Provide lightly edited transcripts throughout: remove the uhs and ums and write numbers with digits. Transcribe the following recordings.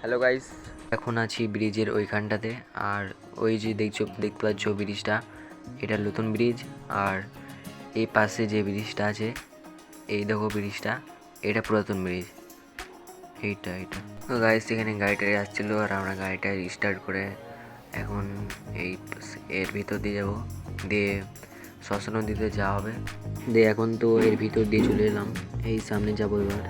Hello guys, এখন আছি ব্রিজের ওইখানটাতে। আর ওই যে দেখতে পাচ্ছ ব্রিজটা, এটা নতুন ব্রিজ। আর এই পাশে যে ব্রিজটা আছে, এই দেখো ব্রিজটা, এটা পুরাতন ব্রিজ। এইটা তো গাইস, এখানে গাড়িটা আসছিলো আর আমরা গাড়িটা স্টার্ট করে এখন এই এর ভিতর দিয়ে যাবো, দিয়ে শ্মশান নদীতে যাওয়া হবে। দিয়ে এখন তো এর ভিতর দিয়ে চলে এলাম, এই সামনে যাবো এবার।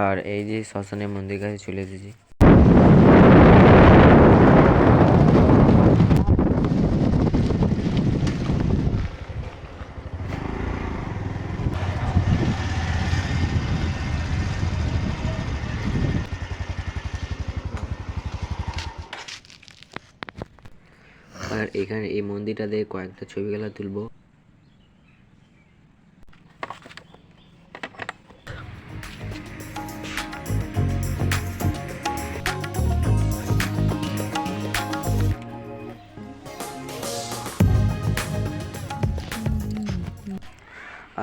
আর এই যে শ্মশানের মন্দির কাছে চলে এসেছি। আর এখানে এই মন্দিরটাতে কয়েকটা ছবিগুলো তুলবো।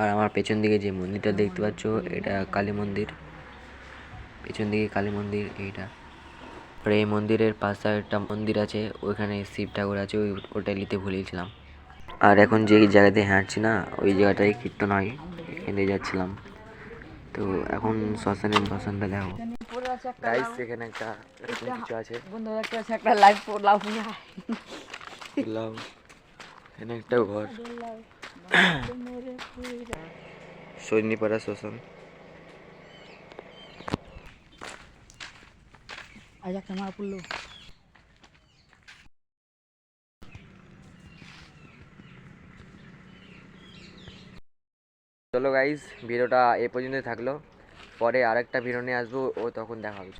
আর আমার পেছন দিকে যে মন্দিরটা দেখতে পাচ্ছ, এটা কালী মন্দির। পেছন দিকে কালী মন্দির এইটা। আর এই মন্দিরের পাশে একটা মন্দির আছে, ওইখানে শিব ঠাকুর আছে, ওটা নিতে ভুলেছিলাম। আর এখন যে জায়গাতে হাঁটছি না, ওই জায়গাটায় কীর্তন হয়, এখানে যাচ্ছিলাম। তো এখন শ্মশানটা দেখো গাইস, এখানে একটা এরকম কিছু আছে। একটা লাইভ লাভ লাউ, এখানে একটা ঘর, সৈনিপাড়া শ্মশান। আজা ক্যামেরা পড়লো। চলো গাইস, ভিডিওটা এ পর্যন্তই থাকলো। পরে আরেকটা ভিডিও নিয়ে আসবো, ও তখন দেখা হবে।